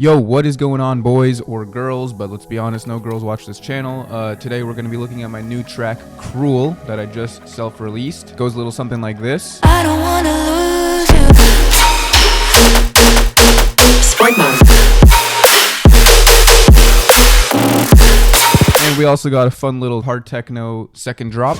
Yo, what is going on, boys or girls? But let's be honest, no girls watch this channel. Today we're going to be looking at my new track, Cruel, that I just self-released. Goes a little something like this. I don't wanna lose you. Sport mode. And we also got a fun little hard techno second drop.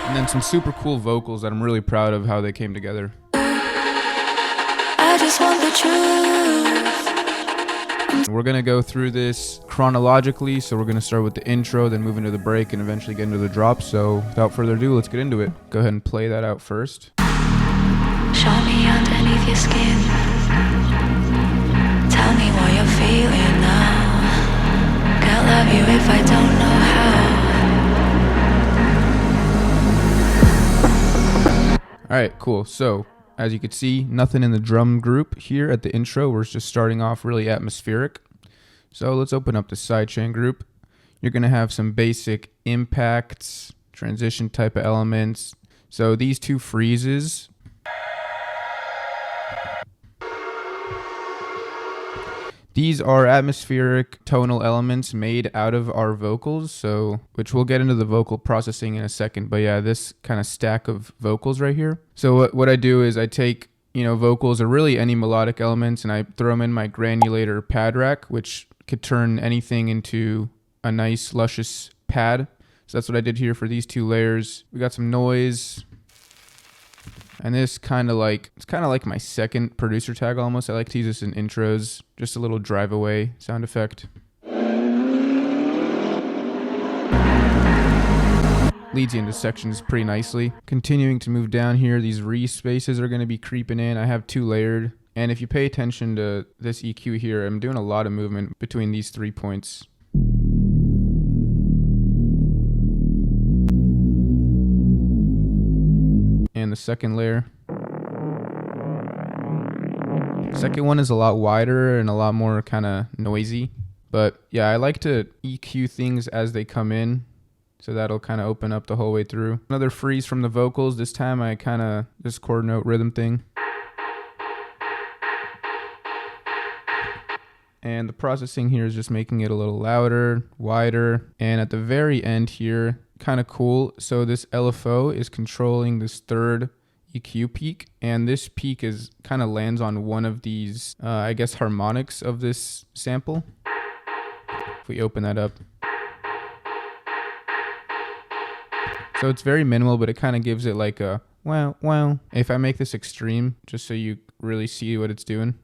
And then some super cool vocals that I'm really proud of how they came together. I just want the truth. We're gonna go through this chronologically, so we're gonna start with the intro, then move into the break, and eventually get into the drop. So without further ado, let's get into it. Go ahead and play that out first. Show me underneath your skin. Tell me what you're feeling now. Can't love you if I don't know how. Alright, cool. So, as you can see, nothing in the drum group here at the intro. We're just starting off really atmospheric. So let's open up the sidechain group. You're going to have some basic impacts, transition type of elements. So these two freezes. These are atmospheric tonal elements made out of our vocals, so which we'll get into the vocal processing in a second. But yeah, this kind of stack of vocals right here. So what I do is I take, vocals or really any melodic elements, and I throw them in my granulator pad rack, which could turn anything into a nice luscious pad. So that's what I did here for these two layers. We got some noise. And this it's kind of like my second producer tag almost. I like to use this in intros, just a little drive away sound effect. Leads you into sections pretty nicely. Continuing to move down here, these re-spaces are going to be creeping in. I have two layered. And if you pay attention to this EQ here, I'm doing a lot of movement between these 3 points. And the second layer. Second one is a lot wider and a lot more kind of noisy. But yeah, I like to EQ things as they come in. So that'll kind of open up the whole way through. Another freeze from the vocals. This time I kind of this chord note rhythm thing. And the processing here is just making it a little louder, wider. And at the very end here, kind of cool. So this LFO is controlling this third EQ peak, and this peak is kind of lands on one of these, I guess, harmonics of this sample. If we open that up. So it's very minimal, but it kind of gives it like a wow, wow. If I make this extreme, just so you really see what it's doing.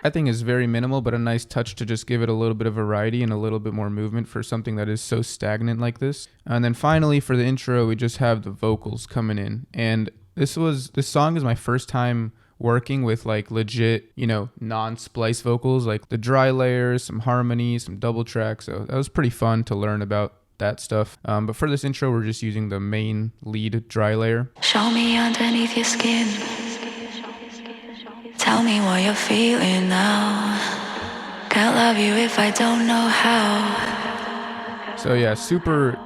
I think is very minimal, but a nice touch to just give it a little bit of variety and a little bit more movement for something that is so stagnant like this. And then finally for the intro, we just have the vocals coming in. And this song is my first time working with like legit, non-splice vocals, like the dry layers, some harmonies, some double tracks. So that was pretty fun to learn about that stuff. But for this intro, we're just using the main lead dry layer. Show me underneath your skin. Tell me what you're feeling now. Can't love you if I don't know how. So yeah, super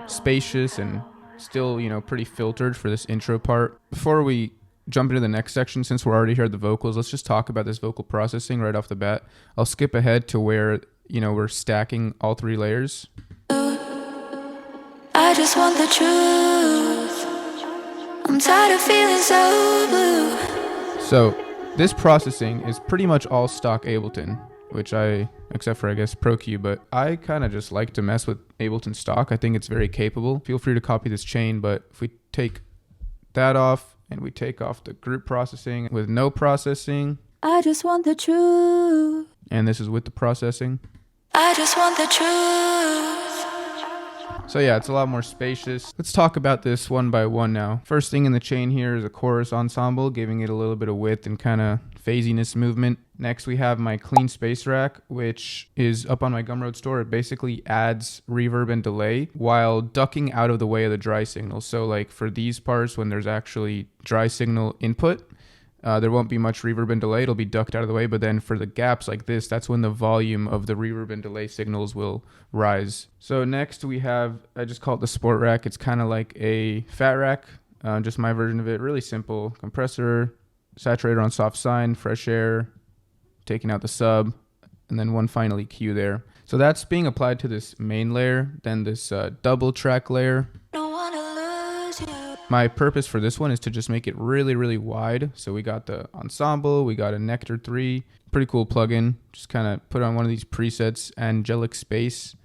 spacious and still, pretty filtered for this intro part. Before we jump into the next section, since we're already here at the vocals, let's just talk about this vocal processing right off the bat. I'll skip ahead to where, we're stacking all three layers. I just want the truth. I'm tired of feeling so blue. So this processing is pretty much all stock Ableton, which except for I guess Pro Q, but I kind of just like to mess with Ableton stock. I think it's very capable. Feel free to copy this chain, but if we take that off and we take off the group processing with no processing. I just want the truth. And this is with the processing. I just want the truth. So yeah, it's a lot more spacious. Let's talk about this one by one now. First thing in the chain here is a chorus ensemble, giving it a little bit of width and kind of phasiness movement. Next, we have my clean space rack, which is up on my Gumroad store. It basically adds reverb and delay while ducking out of the way of the dry signal. So like for these parts, when there's actually dry signal input, There won't be much reverb and delay. It'll be ducked out of the way. But then for the gaps like this, that's when the volume of the reverb and delay signals will rise. So next we have, I just call it the sport rack. It's kind of like a fat rack, just my version of it. Really simple. Compressor, saturator on soft sine, fresh air, taking out the sub, and then one final EQ there. So that's being applied to this main layer, then this double track layer. My purpose for this one is to just make it really, really wide. So we got the ensemble, we got a Nectar 3, pretty cool plugin. Just kind of put on one of these presets, angelic space,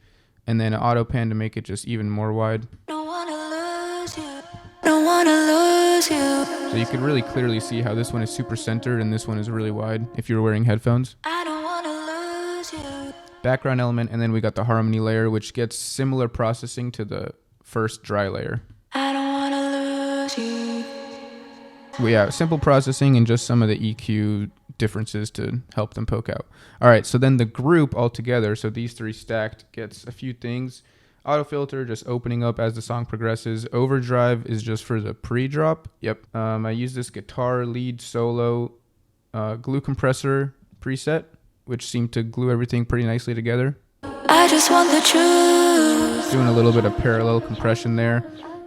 and then auto pan to make it just even more wide. Don't wanna lose you. Don't wanna lose you. So you can really clearly see how this one is super centered and this one is really wide if you're wearing headphones. I don't wanna lose you. Background element, and then we got the harmony layer, which gets similar processing to the first dry layer. I don't wanna lose you. We have simple processing and just some of the EQ differences to help them poke out. All right, so then the group altogether, so these three stacked, gets a few things. Auto filter just opening up as the song progresses. Overdrive is just for the pre-drop. Yep. I use this guitar lead solo glue compressor preset, which seemed to glue everything pretty nicely together. I just want the truth. Doing a little bit of parallel compression there.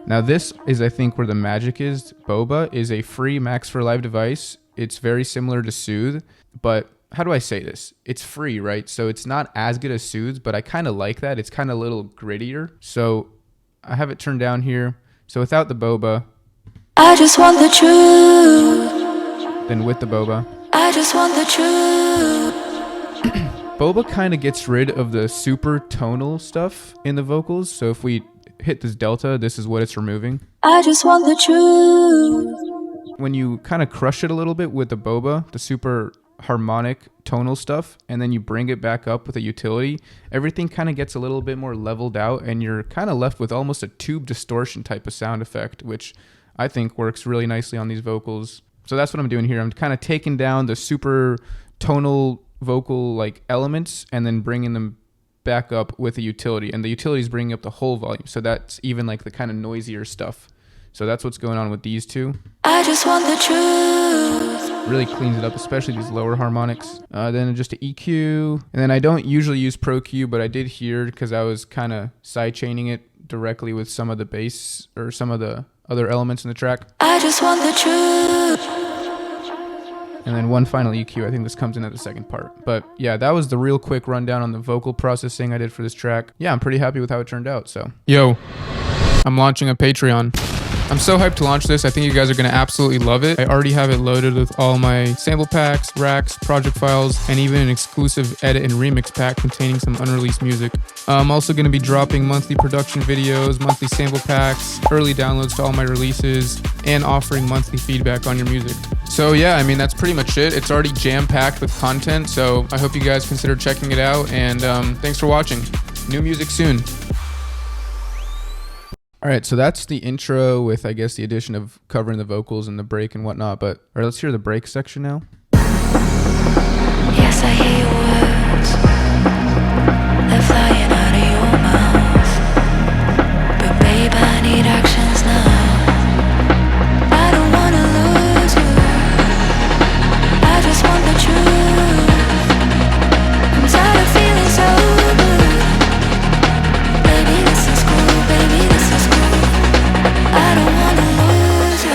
Now this is, I think, where the magic is. Boba is a free Max for Live device. It's very similar to Soothe, but how do I say this? It's free, right? So it's not as good as Soothe, but I kind of like that. It's kind of a little grittier. So I have it turned down here. So without the Boba. I just want the truth. Then with the Boba. I just want the truth. Boba kind of gets rid of the super tonal stuff in the vocals. So if we hit this delta, this is what it's removing. I just want the truth. When you kind of crush it a little bit with the Boba, the super harmonic tonal stuff, and then you bring it back up with a utility, everything kind of gets a little bit more leveled out, and you're kind of left with almost a tube distortion type of sound effect, which I think works really nicely on these vocals. So that's what I'm doing here. I'm kind of taking down the super tonal vocal like elements and then bringing them back up with a utility, and the utility is bringing up the whole volume, so that's even like the kind of noisier stuff. So that's what's going on with these two. I just want the truth. Really cleans it up, especially these lower harmonics. Then just an EQ, and then I don't usually use Pro Q, but I did here because I was kind of sidechaining it directly with some of the bass or some of the other elements in the track. I just want the truth. And then one final EQ. I think this comes in at the second part. But yeah, that was the real quick rundown on the vocal processing I did for this track. Yeah, I'm pretty happy with how it turned out. So, yo, I'm launching a Patreon. I'm so hyped to launch this. I think you guys are going to absolutely love it. I already have it loaded with all my sample packs, racks, project files, and even an exclusive edit and remix pack containing some unreleased music. I'm also going to be dropping monthly production videos, monthly sample packs, early downloads to all my releases, and offering monthly feedback on your music. So yeah, I mean, that's pretty much it. It's already jam-packed with content, so I hope you guys consider checking it out, and thanks for watching. New music soon. All right, so that's the intro with, I guess, the addition of covering the vocals and the break and whatnot. But all right, let's hear the break section now. Yes, I hear your words. They're flying out of your mouth. But babe, I need actions now. I don't wanna lose you. I just want the truth. I'm tired of feeling so blue. Baby, this is cool. Baby, this is cool. I don't wanna lose you.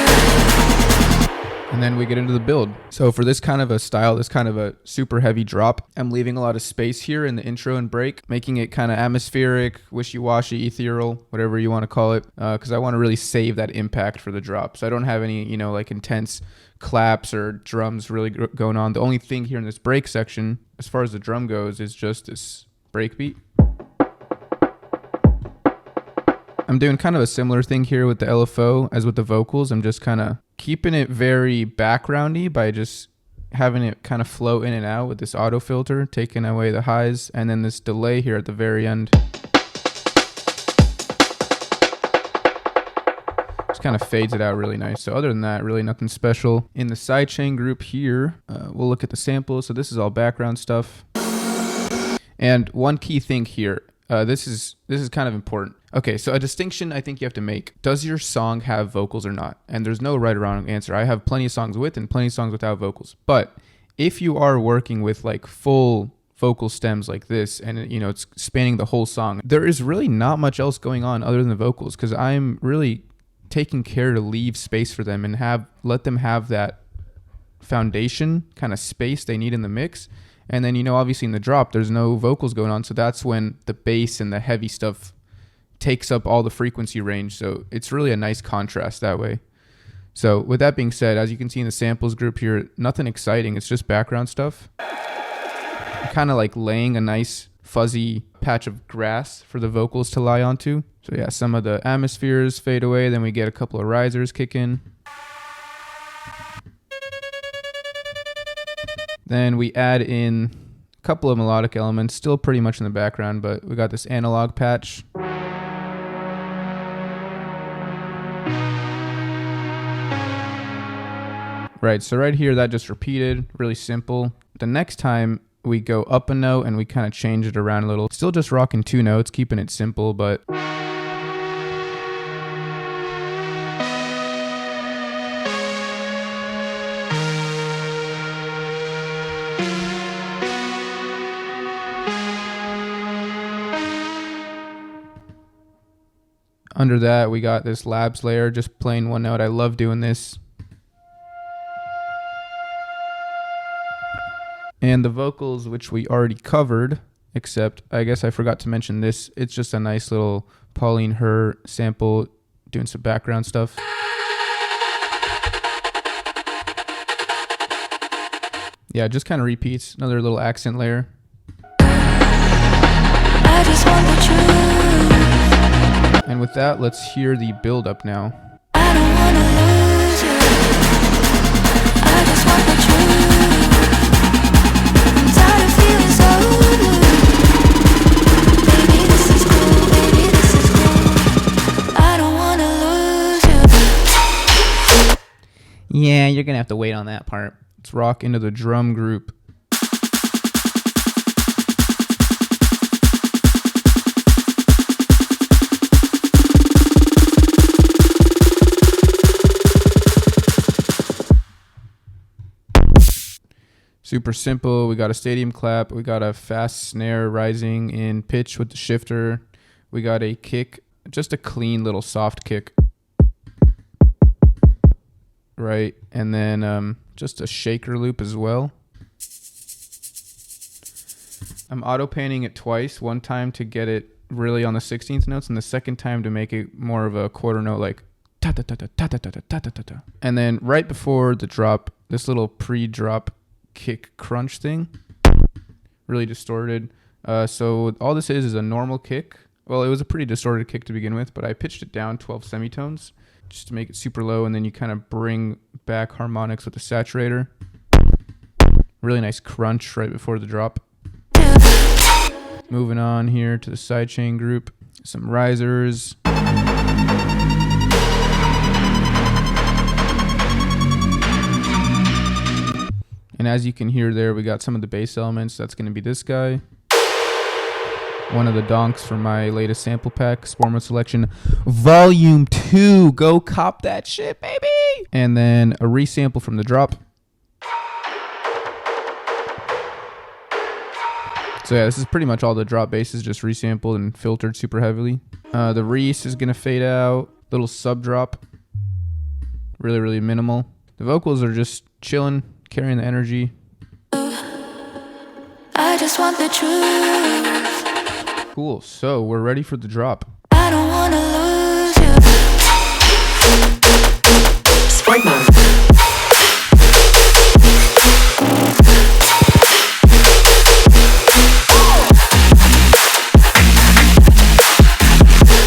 And then we get into the build. So for this kind of a style, this kind of a super heavy drop, I'm leaving a lot of space here in the intro and break, making it kind of atmospheric, wishy-washy, ethereal, whatever you want to call it, because I want to really save that impact for the drop. So I don't have any, like intense claps or drums really going on. The only thing here in this break section, as far as the drum goes, is just this break beat. I'm doing kind of a similar thing here with the LFO as with the vocals. I'm just kind of keeping it very backgroundy by just having it kind of flow in and out with this auto filter, taking away the highs, and then this delay here at the very end. Just kind of fades it out really nice. So other than that, really nothing special. In the sidechain group here, we'll look at the samples. So this is all background stuff. And one key thing here, This is kind of important. Okay, so a distinction I think you have to make. Does your song have vocals or not? And there's no right or wrong answer. I have plenty of songs with and plenty of songs without vocals. But if you are working with like full vocal stems like this, and it's spanning the whole song, there is really not much else going on other than the vocals, because I'm really taking care to leave space for them and let them have that foundation kind of space they need in the mix. And then obviously in the drop there's no vocals going on, so that's when the bass and the heavy stuff takes up all the frequency range. So it's really a nice contrast that way. So with that being said, as you can see in the samples group here, nothing exciting, it's just background stuff. Kind of like laying a nice fuzzy patch of grass for the vocals to lie onto. So yeah, some of the atmospheres fade away, then we get a couple of risers kick in. Then we add in a couple of melodic elements, still pretty much in the background, but we got this analog patch. Right, so right here that just repeated, really simple. The next time we go up a note and we kind of change it around a little. Still just rocking 2 notes, keeping it simple, but under that we got this labs layer, just playing 1 note. I love doing this. And the vocals, which we already covered, except I guess I forgot to mention this. It's just a nice little Pauline Her sample doing some background stuff. Yeah, just kind of repeats. Another little accent layer. I just want the truth. And with that, let's hear the build up now. I don't wanna lose you. I just want the truth. I'm tired of feeling so blue. Baby, this is cool. Baby, this is cool. I don't wanna lose you. Yeah, you're gonna have to wait on that part. Let's rock into the drum group. Super simple. We got a stadium clap. We got a fast snare rising in pitch with the shifter. We got a kick, just a clean little soft kick. Right. And then just a shaker loop as well. I'm auto panning it twice. One time to get it really on the 16th notes, and the second time to make it more of a quarter note, like ta ta ta ta ta ta ta ta ta ta. And then right before the drop, this little pre-drop kick crunch thing, really distorted. So all this is a normal kick. Well, it was a pretty distorted kick to begin with, but I pitched it down 12 semitones just to make it super low, and then you kind of bring back harmonics with the saturator. Really nice crunch right before the drop. Moving on here to the sidechain group, some risers. And as you can hear there, we got some of the bass elements. That's going to be this guy. One of the donks from my latest sample pack, Spore Mode Selection Volume 2. Go cop that shit, baby! And then a resample from the drop. So yeah, this is pretty much all the drop basses, just resampled and filtered super heavily. The Reese is going to fade out. Little sub drop. Really, really minimal. The vocals are just chilling, carrying the energy. I just want the truth. Cool, so we're ready for the drop. I don't wanna lose you. Sport mode.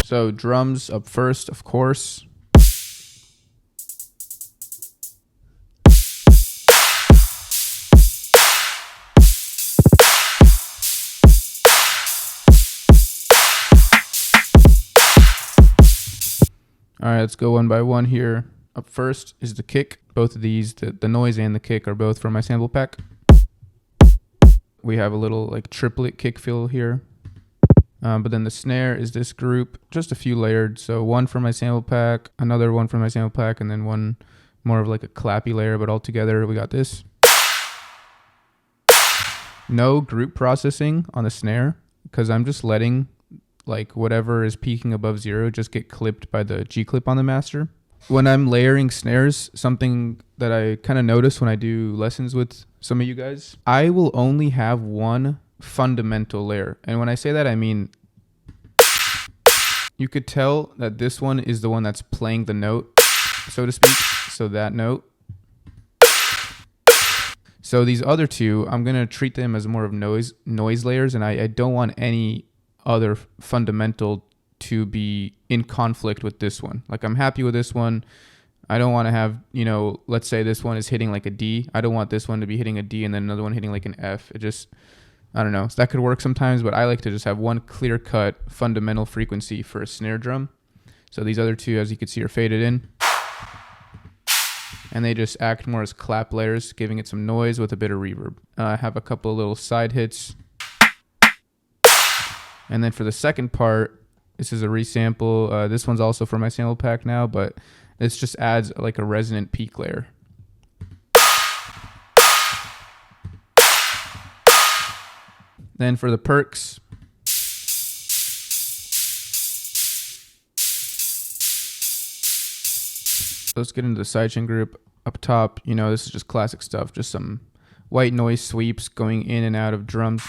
So drums up first, of course. All right, let's go one by one here. Up first is the kick. Both of these, the noise and the kick, are both from my sample pack. We have a little like triplet kick fill here. But then the snare is this group, just a few layered. So one from my sample pack, another one from my sample pack, and then one more of like a clappy layer, but all together we got this. No group processing on the snare, because I'm just letting like whatever is peaking above 0 just get clipped by the G clip on the master. When I'm layering snares, something that I kind of notice when I do lessons with some of you guys, I will only have one fundamental layer. And when I say that, I mean, you could tell that this one is the one that's playing the note, so to speak. So that note. So these other two, I'm going to treat them as more of noise layers, and I don't want any other fundamental to be in conflict with this one. Like, I'm happy with this one. I don't want to have, let's say this one is hitting like a D. I don't want this one to be hitting a D and then another one hitting like an F. It just, I don't know. So that could work sometimes, but I like to just have one clear-cut fundamental frequency for a snare drum. So these other two, as you can see, are faded in. And they just act more as clap layers, giving it some noise with a bit of reverb. I have a couple of little side hits. And then for the second part, this is a resample. This one's also for my sample pack now, but this just adds like a resonant peak layer. Then for the perks, let's get into the sidechain group. Up top, this is just classic stuff. Just some white noise sweeps going in and out of drums.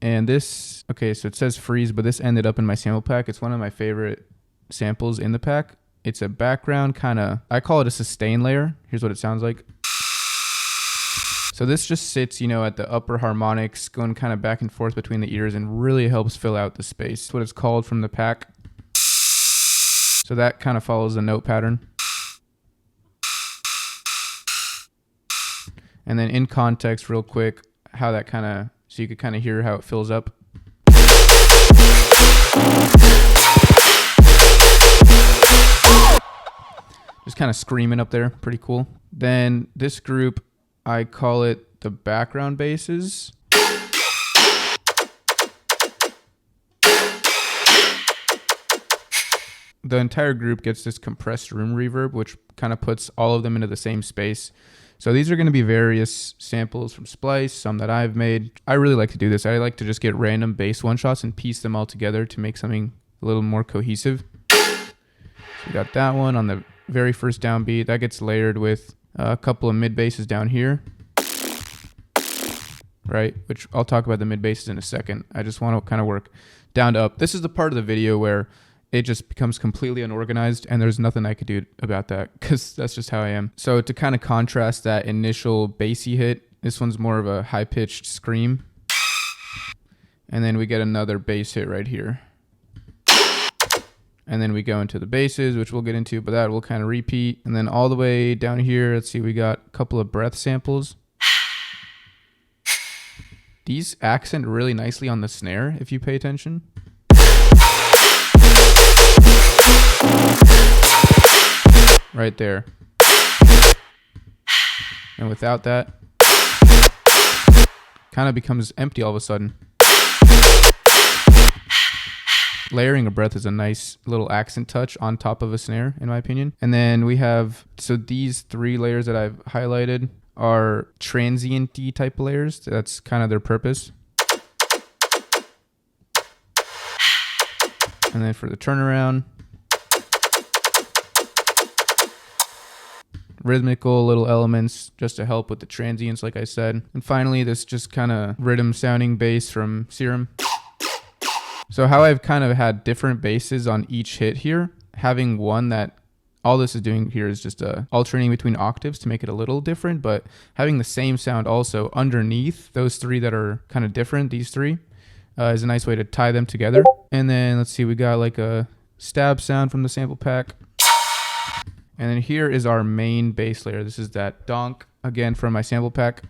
And this, okay, so it says freeze, but this ended up in my sample pack. It's one of my favorite samples in the pack. It's a background kind of, I call it a sustain layer. Here's what it sounds like. So this just sits, at the upper harmonics, going kind of back and forth between the ears and really helps fill out the space. That's what it's called from the pack. So that kind of follows the note pattern. And then in context, real quick, how that kind of, so you could kind of hear how it fills up. Just kind of screaming up there, pretty cool. Then this group, I call it the background basses. The entire group gets this compressed room reverb, which kind of puts all of them into the same space. So these are going to be various samples from Splice, some that I've made. I really like to do this. I like to just get random bass one-shots and piece them all together to make something a little more cohesive. So we got that one on the very first downbeat. That gets layered with a couple of mid basses down here. Right, which I'll talk about the mid basses in a second. I just want to kind of work down to up. This is the part of the video where it just becomes completely unorganized, and there's nothing I could do about that because that's just how I am. So to kind of contrast that initial bassy hit, this one's more of a high-pitched scream. And then we get another bass hit right here. And then we go into the basses, which we'll get into, but that will kind of repeat. And then all the way down here, let's see, we got a couple of breath samples. These accent really nicely on the snare if you pay attention. Right there. And without that, kind of becomes empty all of a sudden. Layering a breath is a nice little accent touch on top of a snare, in my opinion. And then we have, so these three layers that I've highlighted are transient-y type layers. That's kind of their purpose. And then for the turnaround, rhythmical little elements just to help with the transients, like I said. And finally, this just kind of rhythm sounding bass from Serum. So how I've kind of had different basses on each hit here, having one that all this is doing here is just alternating between octaves to make it a little different, but having the same sound also underneath those three that are kind of different, these three, is a nice way to tie them together. And then let's see, we got like a stab sound from the sample pack. And then here is our main bass layer. This is that donk, again, from my sample pack.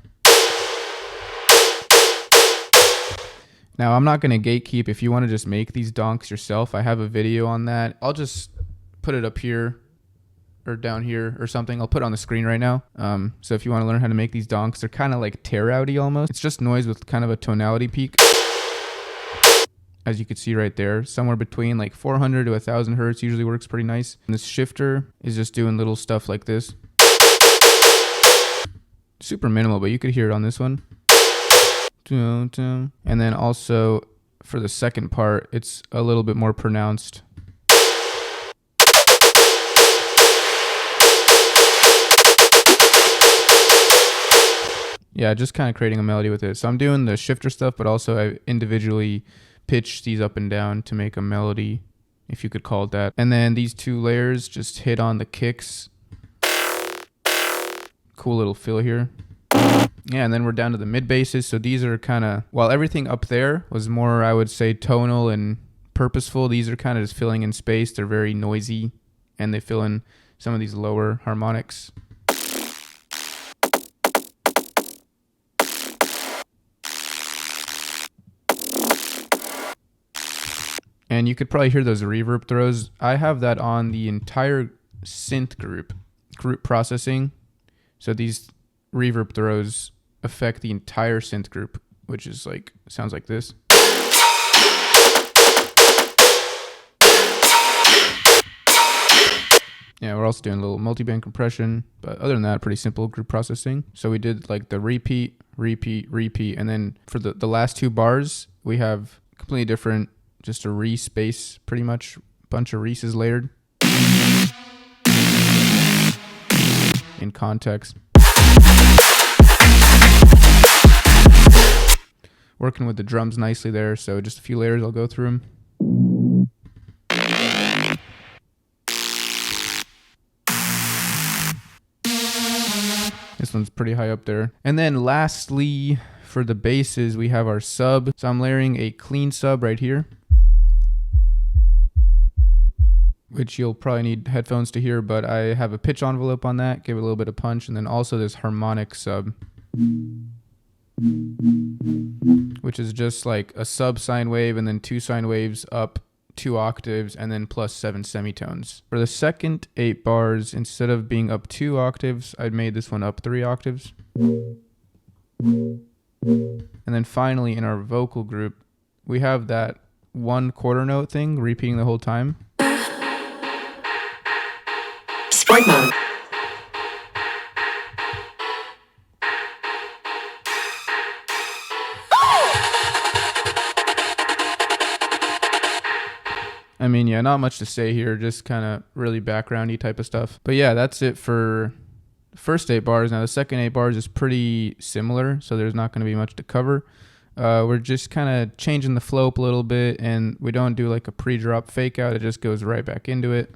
Now, I'm not going to gatekeep. If you want to just make these donks yourself, I have a video on that. I'll just put it up here or down here or something. I'll put it on the screen right now. So if you want to learn how to make these donks, they're kind of like tear-outy almost. It's just noise with kind of a tonality peak. as you can see right there, somewhere between like 400 to 1000 hertz usually works pretty nice. And this shifter is just doing little stuff like this. Super minimal, but you could hear it on this one. And then also for the second part, it's a little bit more pronounced. Yeah, just kind of creating a melody with it. So I'm doing the shifter stuff, but also I individually pitch these up and down to make a melody, if you could call it that. And then these two layers just hit on the kicks. Cool little fill here. Yeah, and then we're down to the mid basses. So these are kind of, while everything up there was more, I would say, tonal and purposeful, these are kind of just filling in space. They're very noisy, and they fill in some of these lower harmonics. And you could probably hear those reverb throws. I have that on the entire synth group processing. So these reverb throws affect the entire synth group, which is like, sounds like this. Yeah, we're also doing a little multi-band compression, but other than that, pretty simple group processing. So we did like the repeat, and then for the last two bars, we have completely different, just a re-space, pretty much bunch of Reese's layered in context. Working with the drums nicely there, so just a few layers, I'll go through them. This one's pretty high up there. And then lastly, for the basses, we have our sub. So I'm layering a clean sub right here, which you'll probably need headphones to hear, but I have a pitch envelope on that, give it a little bit of punch, and then also this harmonic sub, which is just like a sub sine wave and then two sine waves up 2 octaves and then plus 7 semitones. For the second 8 bars, instead of being up 2 octaves, I'd made this one up 3 octaves. And then finally in our vocal group, we have that 1 quarter note thing repeating the whole time. Sport mode. I mean, yeah, not much to say here, just kind of really backgroundy type of stuff. But yeah, that's it for the first 8 bars. Now the second 8 bars is pretty similar, so there's not going to be much to cover. We're just kind of changing the flow up a little bit, and we don't do like a pre-drop fake out. It just goes right back into it.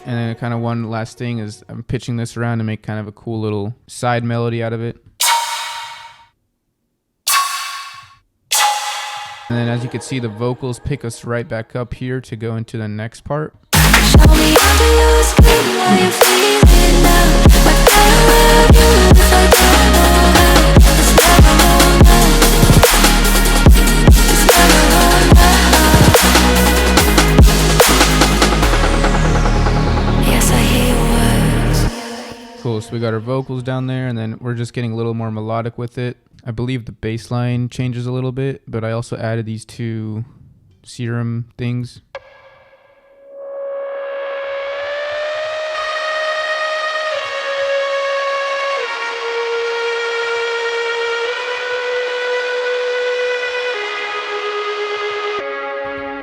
And then kind of one last thing is I'm pitching this around to make kind of a cool little side melody out of it. And then as you can see, the vocals pick us right back up here to go into the next part. Show me how to use it, how you feeling now. What kind of you if I don't know how? It's never gonna It's never gonna Yes, I hear words. Cool, so we got our vocals down there, and then we're just getting a little more melodic with it. I believe the bass line changes a little bit, but I also added these 2 serum things.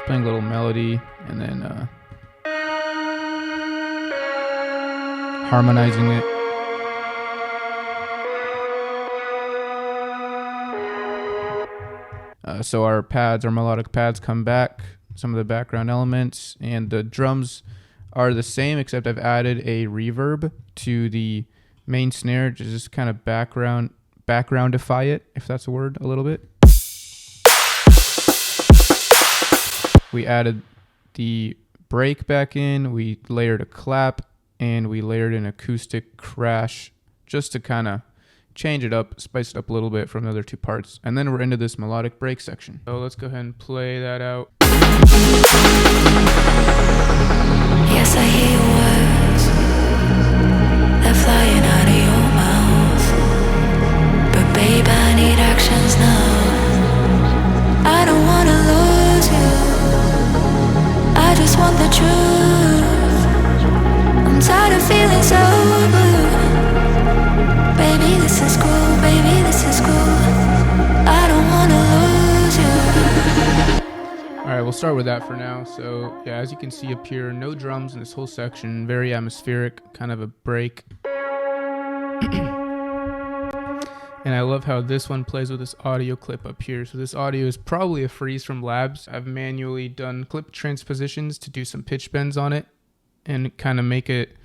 Playing a little melody, and then harmonizing it. So our pads, our melodic pads come back, some of the background elements, and the drums are the same, except I've added a reverb to the main snare to just kind of backgroundify it, if that's a word, a little bit. We added the break back in, we layered a clap, and we layered an acoustic crash just to kind of change it up, spice it up a little bit from the other 2 parts. And then we're into this melodic break section. So let's go ahead and play that out. Yes, I hear words. They're flying out of your mouth. But babe, I need actions now. I don't wanna lose you. I just want the truth. I'm tired of feeling so blue. Baby, this is cool. Baby, this is cool. I don't wanna lose you. Alright, we'll start with that for now. So, yeah, as you can see up here, no drums in this whole section. Very atmospheric, kind of a break. And I love how this one plays with this audio clip up here. So this audio is probably a freeze from Labs. I've manually done clip transpositions to do some pitch bends on it and kind of make it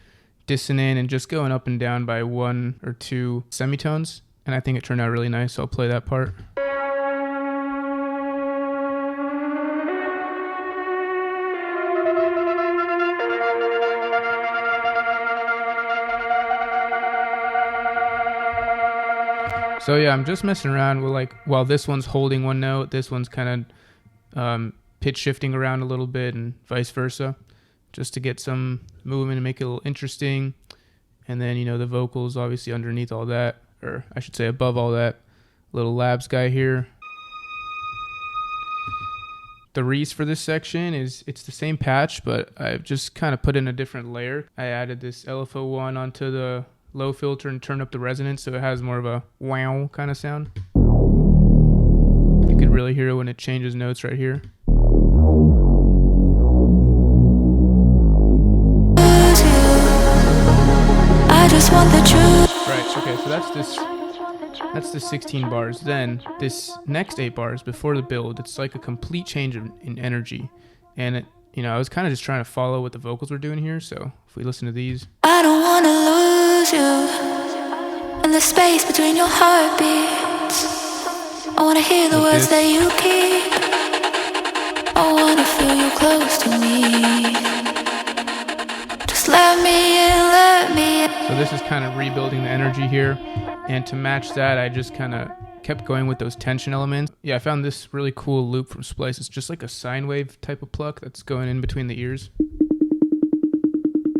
dissonant and just going up and down by 1 or 2 semitones. And I think it turned out really nice, so I'll play that part. So yeah, I'm just messing around with, like, while this one's holding one note, this one's kind of pitch shifting around a little bit and vice versa, just to get some movement and make it a little interesting. And then, you know, the vocals obviously underneath all that, or I should say above all that. Little Labs guy here. The reese for this section it's the same patch, but I've just kind of put in a different layer. I added this LFO1 onto the low filter and turn up the resonance so it has more of a wow kind of sound. You could really hear it when it changes notes right here. I just want the truth. Right, okay, so that's the 16 bars. Then this next 8 bars before the build, it's like a complete change in energy. And it, you know, I was kind of just trying to follow what the vocals were doing here, so if we listen to these. I don't wanna lose you in the space between your heartbeats. I wanna hear the words that you keep. I wanna feel you close to me. Just let me in, let me in. So this is kind of rebuilding the energy here. And to match that, I just kind of kept going with those tension elements. Yeah, I found this really cool loop from Splice. It's just like a sine wave type of pluck that's going in between the ears.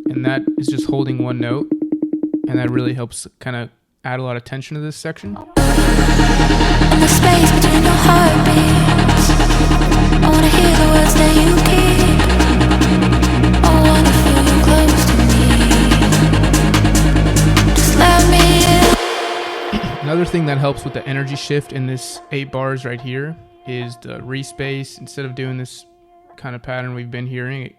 And that is just holding one note. And that really helps kind of add a lot of tension to this section. In the space between your heartbeats, I wanna hear the words that you keep. I wanna feel you close to me. Just let me in. Another thing that helps with the energy shift in this 8 bars right here is the respace. Instead of doing this kind of pattern we've been hearing,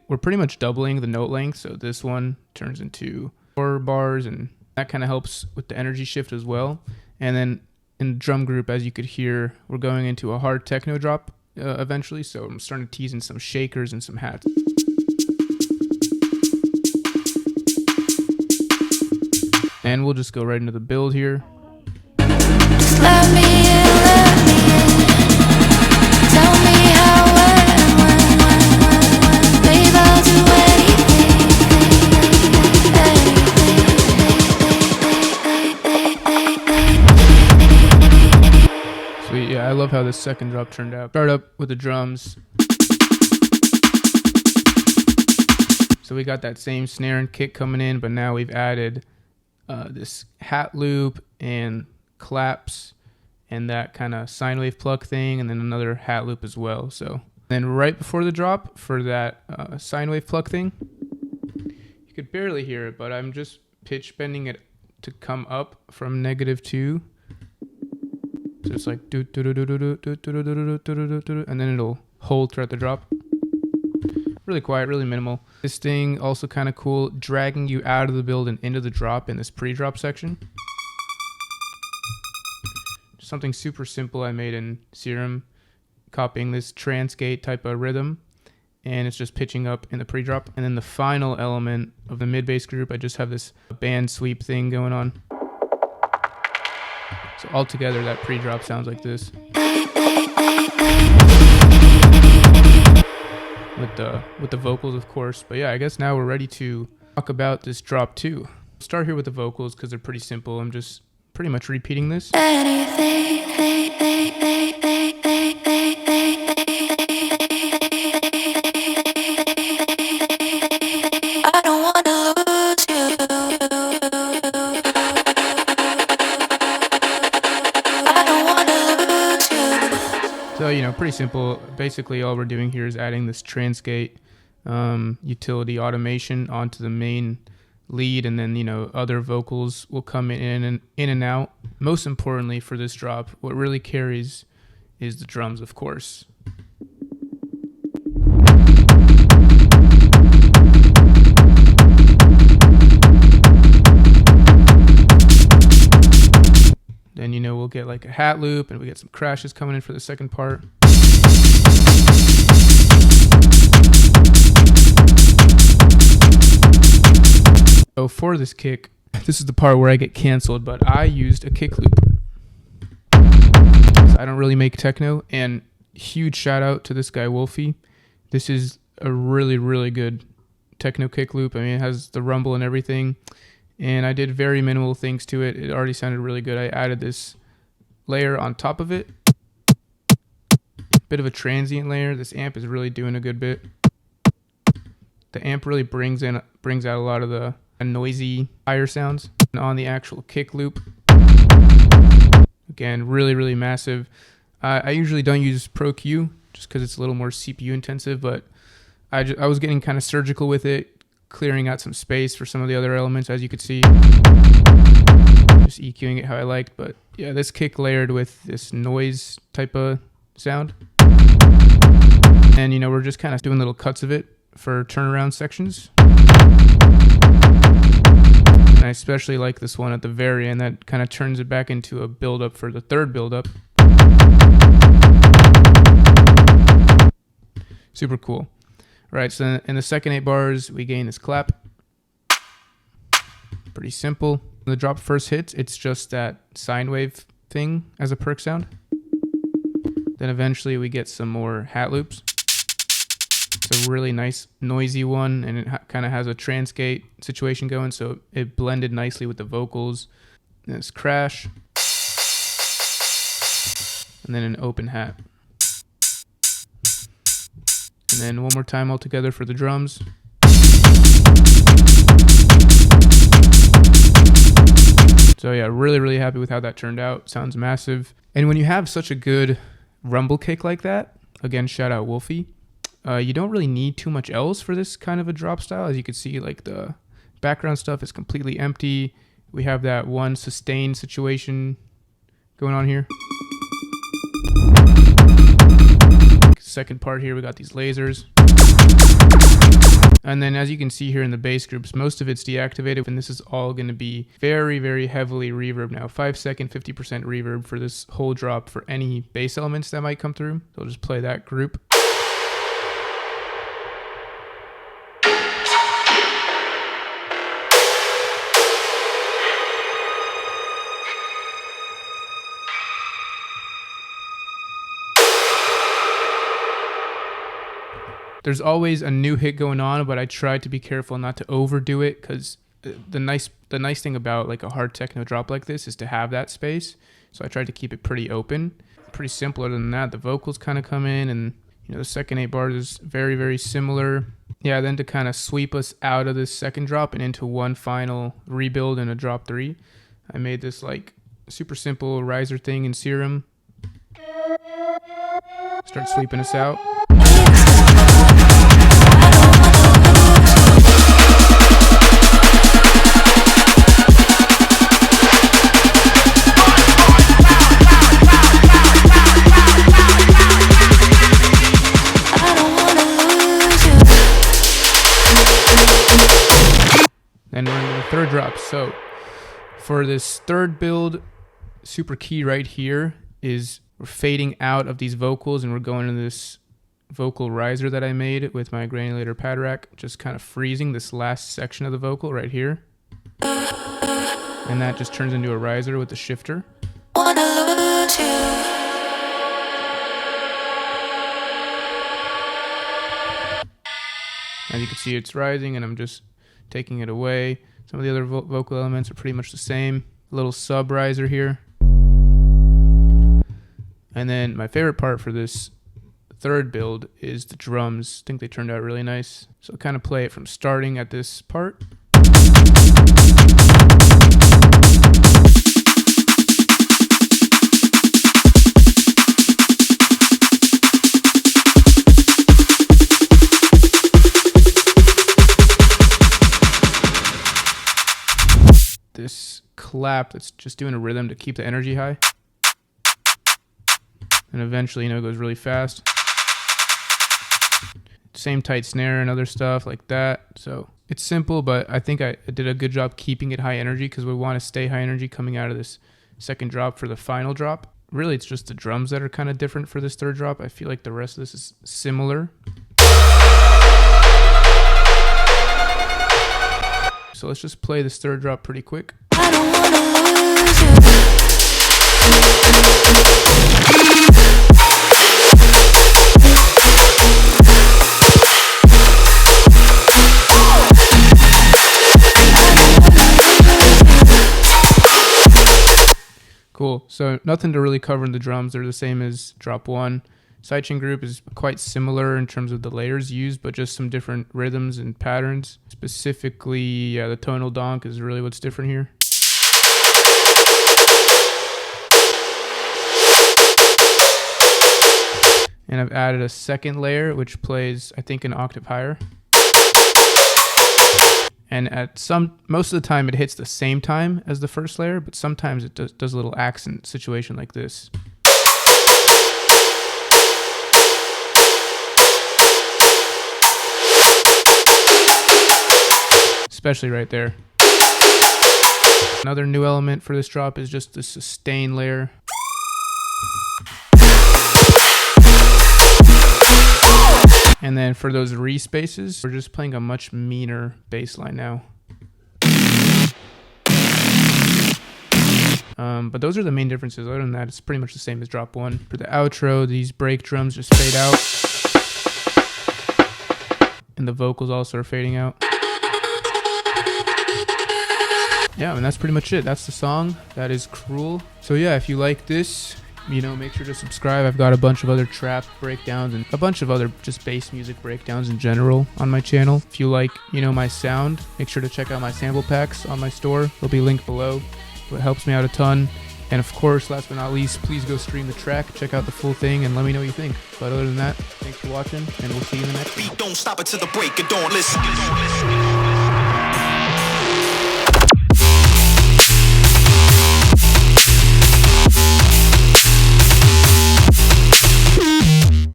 we're pretty much doubling the note length. So this one turns into 4 bars, and that kind of helps with the energy shift as well. And then in the drum group, as you could hear, we're going into a hard techno drop eventually. So I'm starting to tease in some shakers and some hats. And we'll just go right into the build here. Just let me in, let me in. Tell me how, when, babe, I'll do anything. Sweet, yeah, I love how this second drop turned out. Start up with the drums. So we got that same snare and kick coming in, but now we've added this hat loop and claps and that kind of sine wave pluck thing, and then another hat loop as well. So then right before the drop for that sine wave pluck thing, you could barely hear it, but I'm just pitch bending it to come up from -2. So it's like do do do do do do do do do do do, and then it'll hold throughout the drop. Really quiet, really minimal. This thing also kind of cool, dragging you out of the build and into the drop in this pre-drop section. Something super simple I made in Serum, copying this trance gate type of rhythm, and it's just pitching up in the pre-drop. And then the final element of the mid-bass group, I just have this band sweep thing going on. So altogether, that pre-drop sounds like this. With the vocals, of course. But yeah, I guess now we're ready to talk about this drop 2. I'll start here with the vocals because they're pretty simple. I'm just pretty much repeating this. I don't wanna lose you. So, you know, pretty simple. Basically, all we're doing here is adding this transgate utility automation onto the main lead, and then, you know, other vocals will come in and out. Most importantly for this drop, what really carries is the drums, of course. Then, you know, we'll get like a hat loop, and we get some crashes coming in for the second part. So for this kick, this is the part where I get canceled, but I used a kick loop. So I don't really make techno, and huge shout out to this guy Wolfie. This is a really, really good techno kick loop. I mean, it has the rumble and everything, and I did very minimal things to it. It already sounded really good. I added this layer on top of it, bit of a transient layer. This amp is really doing a good bit. The amp really brings out a lot of the noisy higher sounds. And on the actual kick loop, again, really, really massive. I usually don't use Pro Q just because it's a little more CPU intensive, but I was getting kind of surgical with it, clearing out some space for some of the other elements, as you could see. Just EQing it how I liked, but yeah, this kick layered with this noise type of sound. And, you know, we're just kind of doing little cuts of it for turnaround sections. And I especially like this one at the very end that kind of turns it back into a buildup for the third buildup. Super cool. All right, so in the second 8 bars, we gain this clap. Pretty simple. When the drop first hits, it's just that sine wave thing as a perk sound. Then eventually we get some more hat loops. It's a really nice noisy one, and it kind of has a transgate situation going, so it blended nicely with the vocals. And this crash. And then an open hat. And then one more time all together for the drums. So yeah, really, really happy with how that turned out. Sounds massive. And when you have such a good rumble kick like that, again, shout out Wolfie, you don't really need too much else for this kind of a drop style. As you can see, like the background stuff is completely empty. We have that one sustained situation going on here. Second part here, we got these lasers. And then as you can see here in the bass groups, most of it's deactivated, and this is all going to be very, very heavily reverb now. 5 second, 50% reverb for this whole drop for any bass elements that might come through. So I'll just play that group. There's always a new hit going on, but I try to be careful not to overdo it, because the nice thing about like a hard techno drop like this is to have that space. So I tried to keep it pretty open. Pretty simple. Other than that, the vocals kind of come in, and you know the second 8 bars is very, very similar. Yeah, then to kind of sweep us out of this second drop and into one final rebuild and a drop 3, I made this like super simple riser thing in Serum. Start sweeping us out. And we're in the third drop. So for this third build, super key right here is we're fading out of these vocals, and we're going to this vocal riser that I made with my granulator pad rack, just kind of freezing this last section of the vocal right here. And that just turns into a riser with the shifter. Wanna lose you. As you can see, it's rising, and I'm just taking it away. Some of the other vocal elements are pretty much the same. A little sub riser here. And then my favorite part for this third build is the drums. I think they turned out really nice. So I'll kind of play it from starting at this part. lap that's just doing a rhythm to keep the energy high. And eventually, it goes really fast. Same tight snare and other stuff like that. So it's simple, but I think I did a good job keeping it high energy because we want to stay high energy coming out of this second drop for the final drop. Really, it's just the drums that are kind of different for this third drop. I feel like the rest of this is similar. So let's just play this third drop pretty quick. I don't wanna lose you. Cool. So nothing to really cover in the drums. They're the same as drop 1. Sidechain group is quite similar in terms of the layers used, but just some different rhythms and patterns. Specifically, the tonal donk is really what's different here. And I've added a second layer, which plays, I think, an octave higher. And most of the time it hits the same time as the first layer, but sometimes it does a little accent situation like this. Especially right there. Another new element for this drop is just the sustain layer. And then for those re-spaces, we're just playing a much meaner bass line now. But those are the main differences. Other than that, it's pretty much the same as drop 1. For the outro, these break drums just fade out. And the vocals also are fading out. Yeah, and that's pretty much it. That's the song. That is Cruel. So yeah, if you like this, make sure to subscribe. I've got a bunch of other trap breakdowns and a bunch of other just bass music breakdowns in general on my channel. If you like, my sound, make sure to check out my sample packs on my store. They'll be linked below. It helps me out a ton. And of course, last but not least, please go stream the track, check out the full thing, and let me know what you think. But other than that, thanks for watching, and we'll see you in the next one. Don't stop it till the break of dawn. Listen.